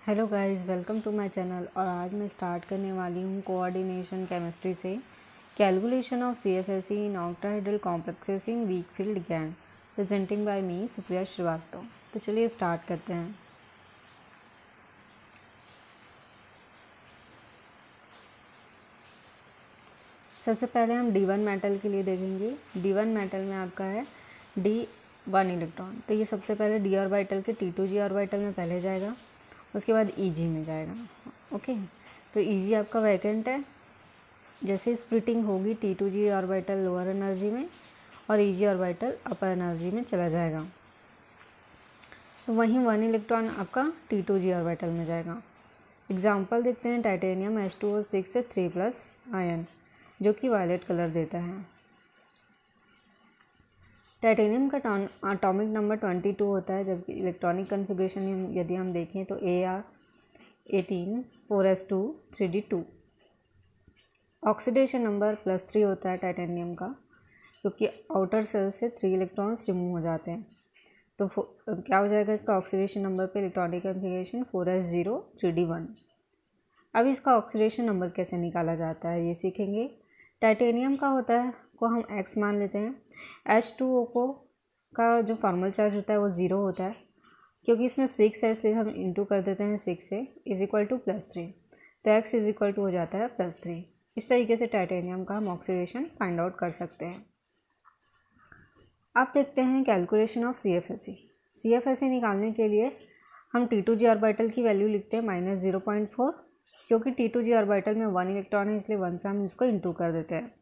Hello guys, welcome to my channel. और आज मैं स्टार्ट करने वाली हूँ कोऑर्डिनेशन केमिस्ट्री से calculation of CFSE in octahedral complexes in weak field gain, presenting by me Supriya Srivastava. तो चलिए स्टार्ट करते हैं। सबसे पहले हम D1 मेटल के लिए देखेंगे। D1 मेटल में आपका है D1 इलेक्ट्रॉन, तो ये सबसे पहले d ऑर्बिटल के T2g ऑर्बिटल में पहले जाएगा, उसके बाद Eg में जाएगा। ओके, तो Eg आपका वैकेंट है। जैसे स्प्लिटिंग होगी T2g ऑर्बिटल लोअर एनर्जी में और Eg ऑर्बिटल अपर एनर्जी में चला जाएगा, तो वहीं 1 इलेक्ट्रॉन आपका T2g ऑर्बिटल में जाएगा। एग्जाम्पल देखते हैं, टाइटेनियम H2O6 से 3+ आयन जो कि वायलेट कलर देता है। टाइटेनियम का एटॉमिक नंबर 22 होता है, जबकि इलेक्ट्रॉनिक कन्फिग्रेशन यदि हम देखें तो Ar18 4s2 3d2। Oxidation number +3 होता है टाइटेनियम का, क्योंकि आउटर सेल से 3 इलेक्ट्रॉन्स रिमूव हो जाते हैं। तो क्या हो जाएगा इसका ऑक्सीडेशन नंबर पे इलेक्ट्रॉनिक कन्फिग्रेशन 4s0 3d1। अब इसका ऑक्सीडेशन नंबर कैसे निकाला जाता है ये सीखेंगे। टाइटेनियम का होता है को हम x मान लेते हैं। H2O को का जो फॉर्मल चार्ज होता है वो 0 होता है, क्योंकि इसमें 6 है इसलिए हम इंटू कर देते हैं 6 से =+3, तो x हो जाता है +3। इस तरीके से टाइटेनियम का हम ऑक्सीडेशन फाइंड आउट कर सकते हैं। अब देखते हैं कैलकुलेशन ऑफ CFSE निकालने के लिए हम T2g ऑर्बिटल की वैल्यू लिखते हैं -0.4, क्योंकि T2g ऑर्बिटल में 1 इलेक्ट्रॉन है इसलिए 1 से हम इसको इंटू कर देते हैं,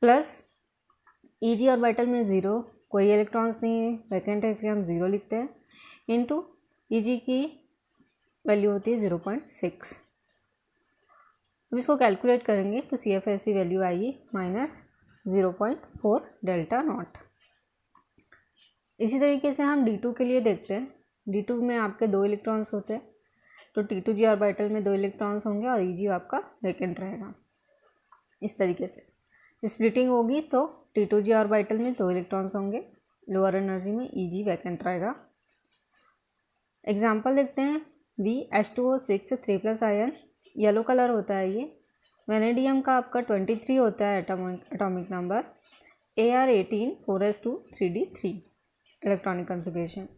प्लस Eg ऑर्बिटल में 0, कोई इलेक्ट्रॉन्स नहीं है, वैकेंट है इसलिए हम 0 लिखते हैं, इंटू Eg की वैल्यू होती है 0.6। अब इसको कैलकुलेट करेंगे तो CFSE वैल्यू आएगी -0.4 डेल्टा नॉट। इसी तरीके से हम D2 के लिए देखते हैं। D2 में आपके 2 इलेक्ट्रॉन्स होते हैं, तो T2g ऑर्बिटल में 2 इलेक्ट्रॉन्स होंगे और Eg आपका वैकेंट रहेगा। इस तरीके से स्प्लिटिंग होगी तो T2g ऑर्बिटल में 2 इलेक्ट्रॉन्स होंगे, लोअर एनर्जी में Eg वैकेंट रहेगा। एग्जाम्पल देखते हैं, H2O6 से 3+ आयन, येलो कलर होता है ये। वेनेडियम का आपका 23 होता है atomic number, Ar18 4s2 3d3 electronic configuration.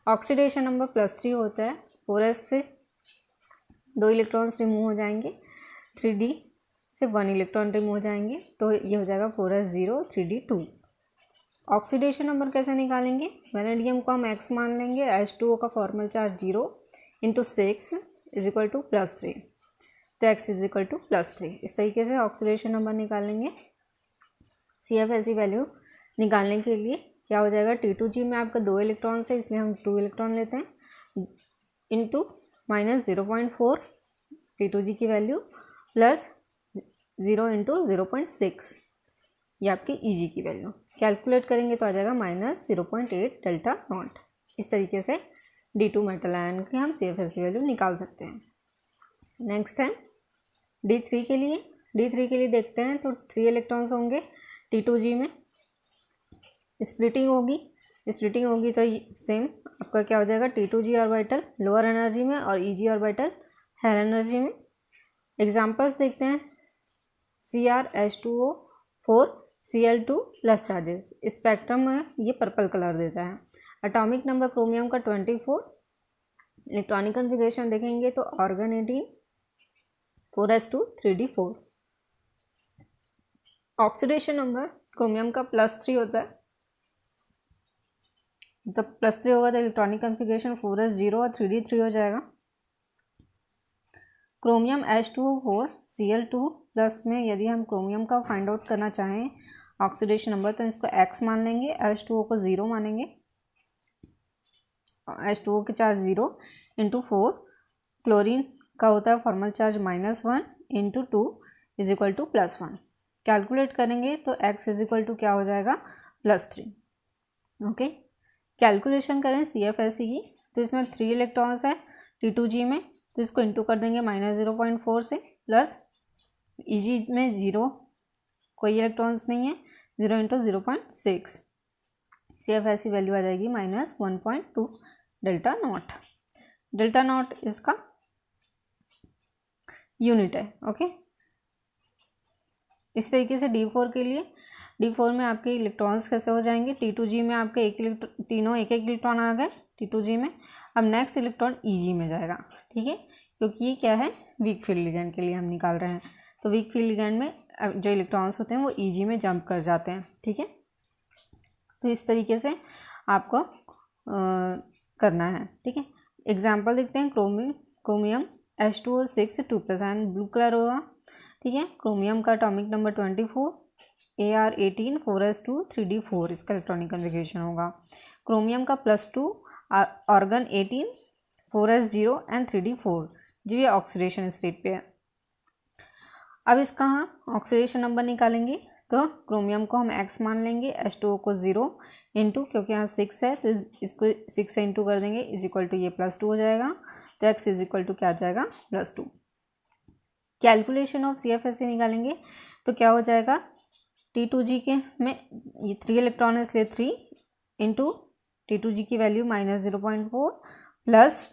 Oxidation number +3 होता है, 4s से 2 इलेक्ट्रॉन्स रिमूव हो जाएंगे, 3d से 1 इलेक्ट्रॉन रिमूव हो जाएंगे, तो ये हो जाएगा 4s0 3d2। ऑक्सीडेशन नंबर कैसे निकालेंगे, वेनेडियम को हम x मान लेंगे, H2O का फॉर्मल चार्ज 0 × 6 +3, तो x +3। इस तरीके से ऑक्सीडेशन नंबर निकालेंगे। CFSE वैल्यू निकालने के लिए क्या हो जाएगा, T2g में आपका 2 इलेक्ट्रॉन्स है इसलिए हम 2 इलेक्ट्रॉन लेते हैं, इंटू -0.4 T2g की वैल्यू प्लस 0 × 0.6 ये आपकी Eg की वैल्यू। कैलकुलेट करेंगे तो आ जाएगा -0.8 डेल्टा नॉट। इस तरीके से D2 मेटल आयन की हम CFSE वैल्यू निकाल सकते हैं। नेक्स्ट है D3 के लिए। D3 के लिए देखते हैं तो 3 इलेक्ट्रॉन्स होंगे T2g में, स्प्लिटिंग होगी तो सेम आपका क्या हो जाएगा, T2g ऑर्बिटल लोअर एनर्जी में और Eg ऑर्बिटल हायर एनर्जी में। एग्जांपल्स देखते हैं, CrH2O4 Cl2 plus charges, spectrum में ये पर्पल कलर देता है। एटॉमिक नंबर क्रोमियम का 24, इलेक्ट्रॉनिक कन्फिग्रेशन देखेंगे तो organ 18 4s2 3d4। Oxidation number chromium का +3 होता है, तो +3 होगा तो इलेक्ट्रॉनिक कन्फिग्रेशन 4s0 और 3d3 हो जाएगा। क्रोमियम H2O4 Cl2 प्लस में यदि हम क्रोमियम का फाइंड आउट करना चाहें ऑक्सीडेशन नंबर, तो इसको x मान लेंगे, H2O को 0 मानेंगे, H2O के चार्ज 0 × 4, क्लोरीन का होता है फॉर्मल चार्ज -1 × 2 +1। कैलकुलेट करेंगे तो x क्या हो जाएगा, +3। ओके, कैलकुलेशन करें CFSE की, तो इसमें 3 इलेक्ट्रॉन्स है T2g में, तो इसको इंटू कर देंगे -0.4 से, प्लस Eg में 0, कोई इलेक्ट्रॉन्स नहीं है, 0 × 0.6, CFSE वैल्यू आ जाएगी -1.2 डेल्टा नॉट। डेल्टा नॉट इसका यूनिट है। ओके, इस तरीके से D4 के लिए, D4 में आपके इलेक्ट्रॉन्स कैसे हो जाएंगे, T2G में आपके तीनों एक एक इलेक्ट्रॉन आ गए T2G में। अब नेक्स्ट इलेक्ट्रॉन EG में जाएगा, ठीक है, क्योंकि ये क्या है, वीक फील्ड लिगेंड के लिए हम निकाल रहे हैं। तो वीक फील्ड लिगेंड में जो इलेक्ट्रॉन्स होते हैं वो EG में जंप कर जाते हैं, ठीक है। तो इस तरीके से आपको करना है, ठीक है। एग्जाम्पल देखते हैं, chromium H2O6 2+ ion blue colour होगा, ठीक है। क्रोमियम का atomic number 24, AR18 4s2 3d4 इसका इलेक्ट्रॉनिक कन्फिग्रेशन होगा। क्रोमियम का +2 ऑर्गन 18 4s0 एंड 3d4, जो ये ऑक्सीडेशन स्टेट पे है। अब इसका हम ऑक्सीडेशन नंबर निकालेंगे, तो क्रोमियम को हम x मान लेंगे, H2O को 0 इंटू, क्योंकि यहाँ 6 है तो इसको 6 से इंटू कर देंगे, इज इक्वल टू ये +2 हो जाएगा। तो x इज इक्वल टू क्या आ जाएगा, +2। कैलकुलेशन ऑफ CFSE निकालेंगे तो क्या हो जाएगा, T2G के में ये 3 इलेक्ट्रॉन है इसलिए 3 इंटू T2G की वैल्यू -0.4 प्लस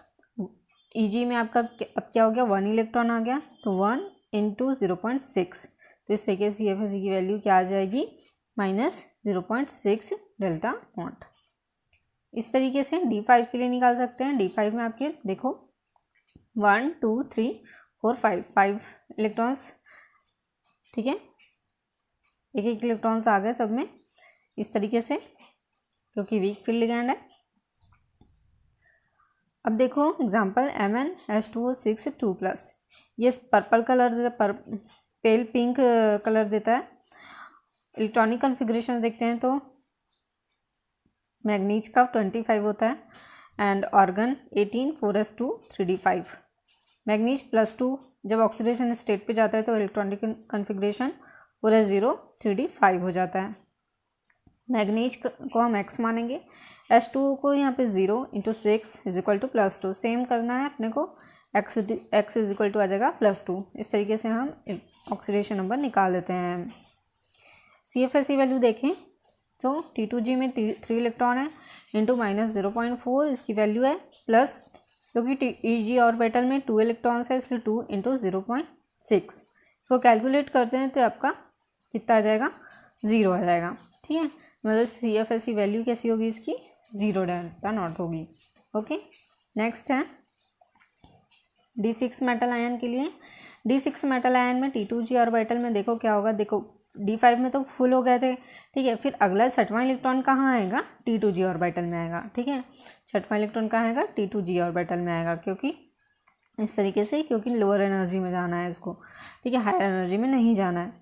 EG में आपका अब क्या हो गया, 1 इलेक्ट्रॉन आ गया, तो 1 इंटू 0.6। तो इस तरीके से CFSE की वैल्यू क्या आ जाएगी, -0.6 डेल्टा नॉट। इस तरीके से D5 के लिए निकाल सकते हैं। D5 में आपके देखो 1 2 3 4 5 इलेक्ट्रॉन्स, ठीक है, एक एक इलेक्ट्रॉन्स आ गए सब में इस तरीके से, क्योंकि वीक फील्ड लिगेंड है। अब देखो एग्जांपल MnH2O6 2+, ये पर्पल कलर देता, पेल पिंक कलर देता है। इलेक्ट्रॉनिक कन्फिग्रेशन देखते हैं तो मैग्नीज का 25 होता है and organ 18 4s2 3d5। Manganese +2 जब ऑक्सीडेशन स्टेट पे जाता है तो इलेक्ट्रॉनिक कन्फिग्रेशन 4s0 3d5 हो जाता है। मैग्नीज को हम x मानेंगे, H2O को यहाँ पे 0 into 6 is equal to +2। Same करना है अपने को, x इज इक्वल टू आ जाएगा +2। इस तरीके से हम ऑक्सीडेशन नंबर निकाल देते हैं। CFSE वैल्यू देखें तो T2G में 3 इलेक्ट्रॉन है इंटू -0.4 इसकी वैल्यू है, प्लस क्योंकि EG ऑर्बिटल में 2 इलेक्ट्रॉन्स है इसलिए 2 इंटू 0.6। तो कैलकुलेट करते हैं तो आपका कितना आ जाएगा, 0 आ जाएगा, ठीक है। मतलब CFSE वैल्यू कैसी होगी इसकी, 0 डेल्टा नॉट होगी। ओके, नेक्स्ट है D6 मेटल आयन के लिए। D6 मेटल आयन में T2G ऑर्बिटल में देखो क्या होगा, देखो D5 में तो फुल हो गए थे, ठीक है। फिर अगला 6वां इलेक्ट्रॉन कहाँ आएगा, T2G ऑर्बिटल में आएगा, ठीक है। 6वां इलेक्ट्रॉन कहाँ आएगा, T2G ऑर्बिटल में आएगा, क्योंकि इस तरीके से, क्योंकि लोअर एनर्जी में जाना है इसको, ठीक है, हायर एनर्जी में नहीं जाना है।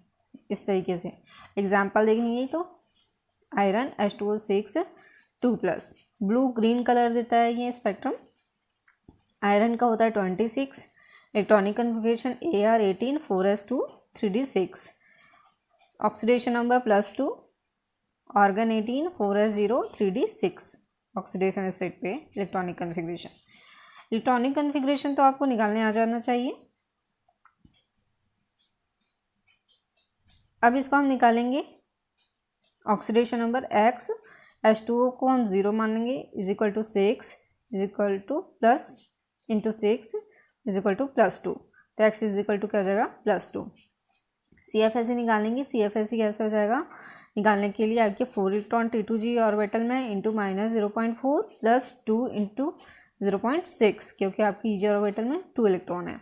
इस तरीके से एग्जाम्पल देखेंगे तो iron H2O6 2+, blue green colour देता है ये स्पेक्ट्रम। आयरन का होता है 26, electronic configuration AR18 4s2 3d6, oxidation number +2, organ 18 4s0 3d6, oxidation state पे इलेक्ट्रॉनिक कन्फिग्रेशन। इलेक्ट्रॉनिक कन्फिग्रेशन तो आपको निकालने आ जाना चाहिए। अब इसको हम निकालेंगे ऑक्सीडेशन नंबर x, H2O को हम 0 मानेंगे, is equal to 6 is equal to plus into 6 is equal to +2। तो x इज इक्वल टू क्या हो जाएगा, +2। CFSE निकालेंगे, CFSE कैसे हो जाएगा, निकालने के लिए आपके 4 इलेक्ट्रॉन T2G ऑर्बिटल में इंटू -0.4 प्लस 2 इंटू 0.6, क्योंकि आपकी EG ऑर्बिटल में 2 इलेक्ट्रॉन है।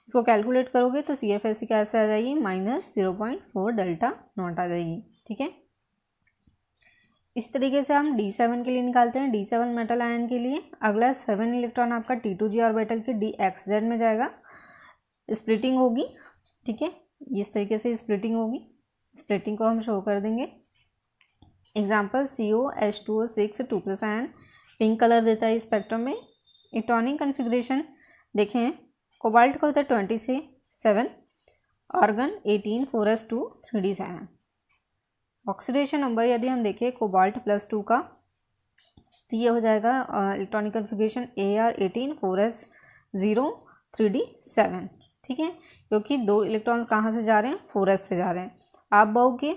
इसको कैलकुलेट करोगे तो CFSE कैसे आ जाएगी, -0.4 डेल्टा नॉट आ जाएगी, ठीक है। इस तरीके से हम D7 के लिए निकालते हैं। D7 मेटल आयन के लिए अगला 7 इलेक्ट्रॉन आपका T2G ऑर्बिटल के DXZ में जाएगा, स्प्लिटिंग होगी, ठीक है। इस तरीके से स्प्लिटिंग होगी, स्प्लिटिंग को हम शो कर देंगे। Example COH2O6 2+ ion pink colour देता है स्पेक्ट्रम में। इलेक्ट्रॉनिक कन्फिग्रेशन देखें, कोबाल्ट का होता है 27, organ 18 4s2 3d7। Oxidation number यदि हम देखें कोबाल्ट +2 का तो ये हो जाएगा electronic configuration AR18 4s0 3d7, ठीक है, क्योंकि 2 इलेक्ट्रॉन्स कहाँ से जा रहे हैं, 4s से जा रहे हैं। आप बाउ के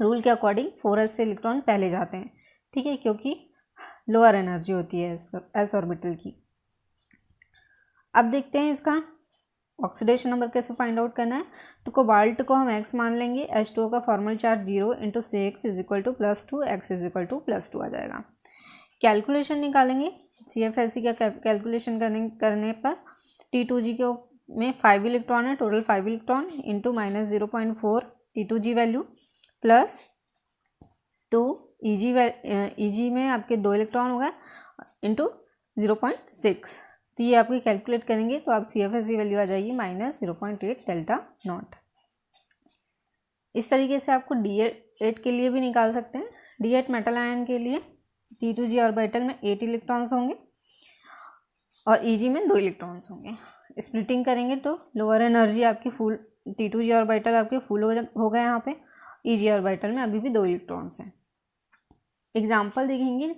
रूल के अकॉर्डिंग 4s से इलेक्ट्रॉन पहले जाते हैं, ठीक है, क्योंकि लोअर एनर्जी होती है एस ऑर्बिटल की। अब देखते हैं इसका ऑक्सीडेशन नंबर कैसे फाइंड आउट करना है। तो कोबाल्ट को हम x मान लेंगे, H2O का formal charge 0 into CX is equal to +2, x is equal to +2 आ जाएगा। कैलकुलेशन निकालेंगे CFSE का कैलकुलेशन करने पर T2G के में 5 इलेक्ट्रॉन है, total 5 electron into -0.4 T2G value plus 2 EG में आपके 2 इलेक्ट्रॉन होगा इंटू 0.6। तो ये आपकी कैलकुलेट करेंगे तो आप CFSE वैल्यू आ जाएगी -0.8 डेल्टा नॉट। इस तरीके से आपको D8 के लिए भी निकाल सकते हैं। D8 मेटल आयन के लिए T2G ऑर्बिटल में 8 इलेक्ट्रॉन्स होंगे और EG में 2 इलेक्ट्रॉन्स होंगे। स्प्लिटिंग करेंगे तो लोअर एनर्जी आपकी फुल, T2G ऑर्बिटल आपके फुल हो गए यहाँ पे, EG ऑर्बिटल में अभी भी 2 इलेक्ट्रॉन्स हैं। एग्जाम्पल देखेंगे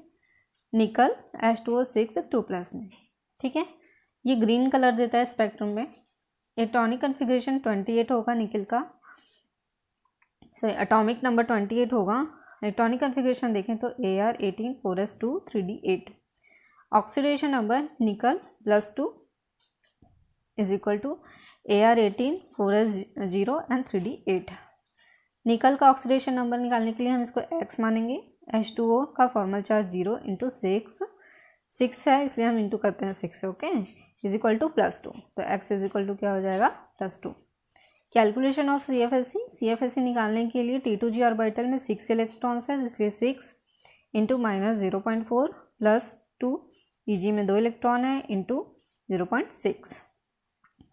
निकल H2O6 2+ में, ठीक है। ये ग्रीन कलर देता है स्पेक्ट्रम में। इलेक्ट्रॉनिक कन्फिग्रेशन 28 होगा निकल का, सॉरी एटॉमिक नंबर 28 होगा। इलेक्ट्रॉनिक कन्फिग्रेशन देखें तो AR18 4s2 3d8। Oxidation number निकल +2 is equal to AR18 4s0 and 3d8। निकल का ऑक्सीडेशन नंबर निकालने के लिए हम इसको x मानेंगे। H2O का फॉर्मल चार्ज 0 इंटू 6 है, इसलिए हम इंटू करते हैं 6 से, ओके, इज इक्वल टू +2। तो x इज इक्वल टू क्या हो जाएगा +2। कैलकुलेशन ऑफ CFSE निकालने के लिए T2G ऑर्बिटल में 6 इलेक्ट्रॉन्स है, इसलिए 6 इंटू -0.4 प्लस 2 EG में 2 इलेक्ट्रॉन है इंटू 0.6।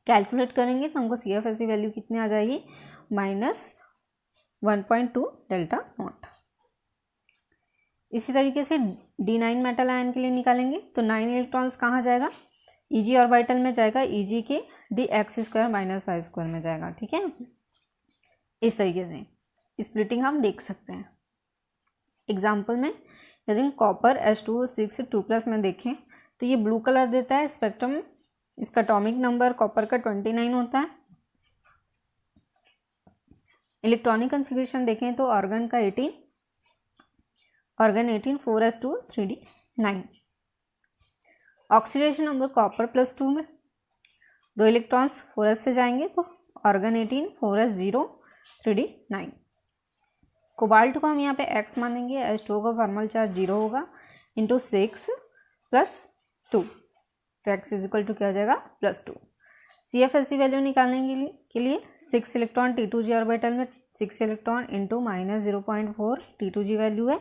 कैलकुलेट करेंगे तो हमको CFSE वैल्यू कितनी आ जाएगी -1.2 डेल्टा नॉट। इसी तरीके से D9 मेटल आयन के लिए निकालेंगे तो 9 इलेक्ट्रॉन्स कहाँ जाएगा, EG ऑर्बिटल में जाएगा, EG के dx² - y² में जाएगा, ठीक है। इस तरीके से स्प्लिटिंग हम देख सकते हैं। एग्जाम्पल में यदि कॉपर H2O6 2+ में देखें तो ये ब्लू कलर देता है स्पेक्ट्रम। इसका एटॉमिक नंबर कॉपर का 29 होता है। इलेक्ट्रॉनिक कन्फिग्रेशन देखें तो ऑर्गन का 18, organ 18 4s2 3d9। Oxidation number copper +2 में 2 इलेक्ट्रॉन्स 4s से जाएंगे तो ऑर्गन 18 4s0 3d9। कोबाल्ट को हम यहाँ पे x मानेंगे। H2O का फॉर्मल चार्ज 0 होगा इंटू 6 + 2, तो x इज इक्वल टू क्या हो जाएगा +2। CFSE वैल्यू निकालने के लिए 6 इलेक्ट्रॉन T2G ऑर्बिटल में 6 इलेक्ट्रॉन इंटू -0.4 T2G वैल्यू है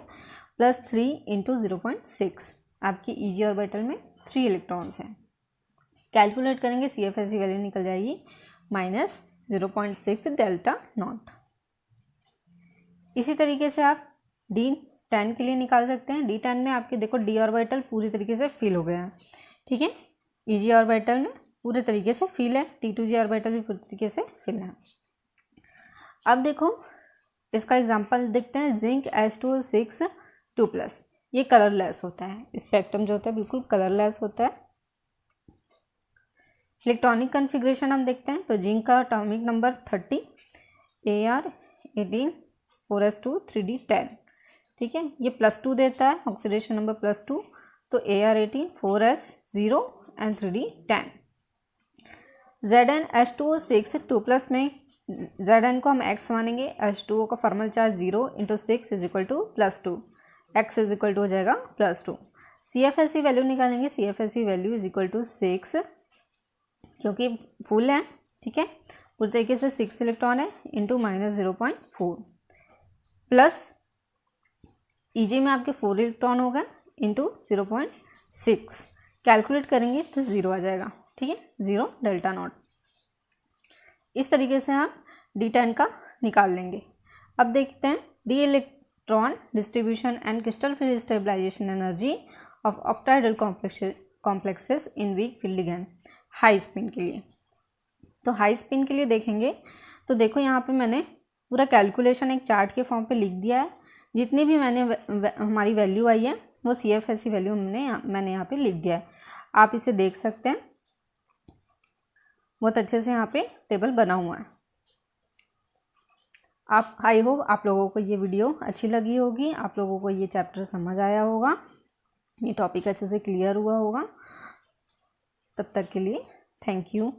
प्लस 3 इंटू 0.6 आपकी EG ऑर्बिटल में 3 इलेक्ट्रॉन्स हैं। कैलकुलेट करेंगे CFSE वैल्यू निकल जाएगी -0.6 डेल्टा नॉट। इसी तरीके से आप D10 के लिए निकाल सकते हैं। D10 में आपके देखो D ऑर्बिटल पूरी तरीके से फिल हो गया है, ठीक है। EG ऑर्बिटल में पूरे तरीके से फिल है, T2G ऑर्बिटल भी पूरी तरीके से फिल है। अब देखो इसका एग्जांपल देखते हैं। जिंक H2O6 2+, ये कलरलेस होता है। स्पेक्ट्रम जो होता है बिल्कुल कलरलेस होता है। इलेक्ट्रॉनिक कन्फिग्रेशन हम देखते हैं तो जिंक का atomic number 30, AR18 4s2 3d10, ठीक है। ये +2 देता है, ऑक्सीडेशन नंबर +2, तो AR18 4s0 and 3d10। Zn H2O6 2+ में Zn को हम x मानेंगे। H2O का formal charge 0 into 6 is equal to +2, x is equal to हो जाएगा +2। CFSE वैल्यू निकालेंगे। CFSE value is equal to 6, क्योंकि फुल है, ठीक है, पूरी तरीके से 6 इलेक्ट्रॉन है इंटू -0.4 प्लस EG में आपके 4 इलेक्ट्रॉन होगा इंटू 0.6। कैलकुलेट करेंगे तो 0 आ जाएगा, ठीक है, 0 डेल्टा नॉट। इस तरीके से हम D10 का निकाल लेंगे। अब देखते हैं d electron distribution and crystal free stabilisation energy of octahedral complexes in weak field ligand high spin के लिए। तो हाई स्पिन के लिए देखेंगे तो देखो यहाँ पे मैंने पूरा कैलकुलेशन एक चार्ट के फॉर्म पे लिख दिया है। जितनी भी हमारी वैल्यू आई है वो CFSE वैल्यू मैंने यहाँ पे लिख दिया है। आप इसे देख सकते हैं, बहुत अच्छे से यहाँ पे टेबल बना हुआ है। आई होप आप लोगों को ये वीडियो अच्छी लगी होगी, आप लोगों को ये चैप्टर समझ आया होगा, ये टॉपिक अच्छे से क्लियर हुआ होगा। तब तक के लिए थैंक यू।